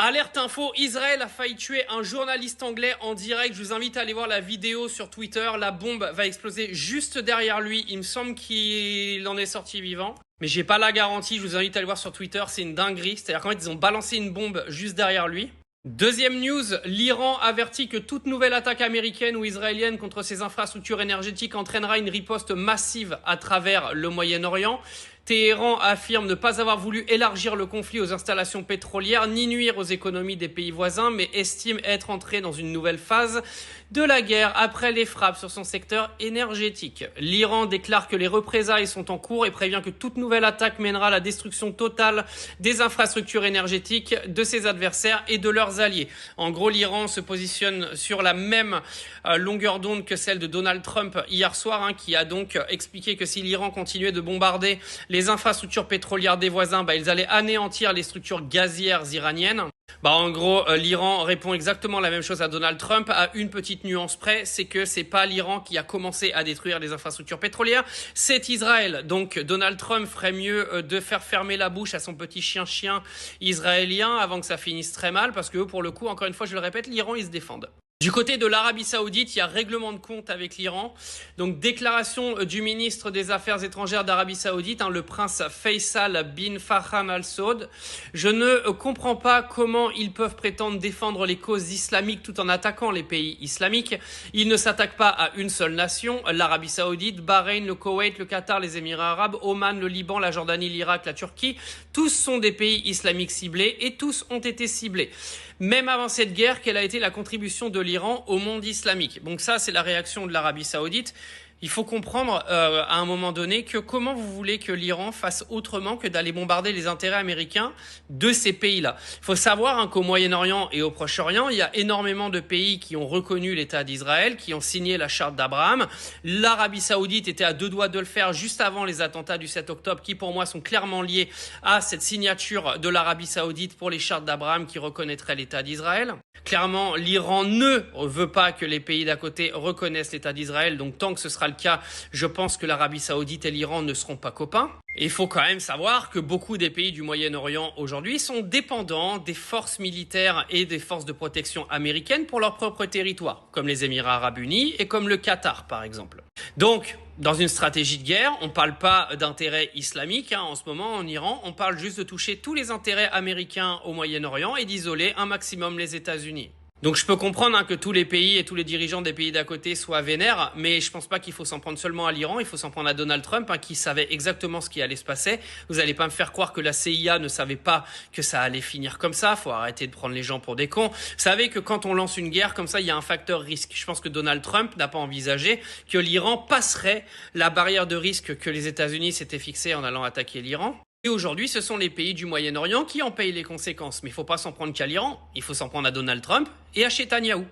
Alerte info, Israël a failli tuer un journaliste anglais en direct. Je vous invite à aller voir la vidéo sur Twitter. La bombe va exploser juste derrière lui. Il me semble qu'il en est sorti vivant. Mais j'ai pas la garantie, je vous invite à aller voir sur Twitter, c'est une dinguerie. C'est-à-dire qu'en fait, ils ont balancé une bombe juste derrière lui. Deuxième news, l'Iran avertit que toute nouvelle attaque américaine ou israélienne contre ses infrastructures énergétiques entraînera une riposte massive à travers le Moyen-Orient. Téhéran affirme ne pas avoir voulu élargir le conflit aux installations pétrolières ni nuire aux économies des pays voisins, mais estime être entré dans une nouvelle phase de la guerre après les frappes sur son secteur énergétique. L'Iran déclare que les représailles sont en cours et prévient que toute nouvelle attaque mènera à la destruction totale des infrastructures énergétiques de ses adversaires et de leurs alliés. En gros, l'Iran se positionne sur la même longueur d'onde que celle de Donald Trump hier soir, qui a donc expliqué que si l'Iran continuait de bombarder les infrastructures pétrolières des voisins, ils allaient anéantir les structures gazières iraniennes. En gros, l'Iran répond exactement la même chose à Donald Trump, à une petite nuance près, c'est que c'est pas l'Iran qui a commencé à détruire les infrastructures pétrolières, c'est Israël. Donc Donald Trump ferait mieux de faire fermer la bouche à son petit chien israélien avant que ça finisse très mal, parce que eux, pour le coup, encore une fois, je le répète, l'Iran, ils se défendent. Du côté de l'Arabie Saoudite, il y a règlement de compte avec l'Iran. Donc déclaration du ministre des Affaires étrangères d'Arabie Saoudite, le prince Faisal bin Farhan Al Saud. Je ne comprends pas comment ils peuvent prétendre défendre les causes islamiques tout en attaquant les pays islamiques. Ils ne s'attaquent pas à une seule nation, l'Arabie Saoudite, Bahreïn, le Koweït, le Qatar, les Émirats arabes, Oman, le Liban, la Jordanie, l'Irak, la Turquie. Tous sont des pays islamiques ciblés et tous ont été ciblés. Même avant cette guerre, quelle a été la contribution de l'Iran au monde islamique? Donc ça, c'est la réaction de l'Arabie Saoudite. Il faut comprendre à un moment donné que comment vous voulez que l'Iran fasse autrement que d'aller bombarder les intérêts américains de ces pays-là. Il faut savoir qu'au Moyen-Orient et au Proche-Orient, il y a énormément de pays qui ont reconnu l'État d'Israël, qui ont signé la charte d'Abraham. L'Arabie Saoudite était à deux doigts de le faire juste avant les attentats du 7 octobre, qui pour moi sont clairement liés à cette signature de l'Arabie Saoudite pour les chartes d'Abraham qui reconnaîtraient l'État d'Israël. Clairement, l'Iran ne veut pas que les pays d'à côté reconnaissent l'État d'Israël, donc tant que ce sera le cas, je pense que l'Arabie Saoudite et l'Iran ne seront pas copains. Et il faut quand même savoir que beaucoup des pays du Moyen-Orient aujourd'hui sont dépendants des forces militaires et des forces de protection américaines pour leur propre territoire, comme les Émirats arabes unis et comme le Qatar par exemple. Donc, dans une stratégie de guerre, on ne parle pas d'intérêts islamiques en ce moment en Iran, on parle juste de toucher tous les intérêts américains au Moyen-Orient et d'isoler un maximum les États-Unis. Donc je peux comprendre que tous les pays et tous les dirigeants des pays d'à côté soient vénères, mais je pense pas qu'il faut s'en prendre seulement à l'Iran, il faut s'en prendre à Donald Trump qui savait exactement ce qui allait se passer. Vous allez pas me faire croire que la CIA ne savait pas que ça allait finir comme ça, faut arrêter de prendre les gens pour des cons. Vous savez que quand on lance une guerre comme ça, il y a un facteur risque. Je pense que Donald Trump n'a pas envisagé que l'Iran passerait la barrière de risque que les États-Unis s'étaient fixée en allant attaquer l'Iran. Et aujourd'hui, ce sont les pays du Moyen-Orient qui en payent les conséquences. Mais il ne faut pas s'en prendre qu'à l'Iran, il faut s'en prendre à Donald Trump et à Netanyahou.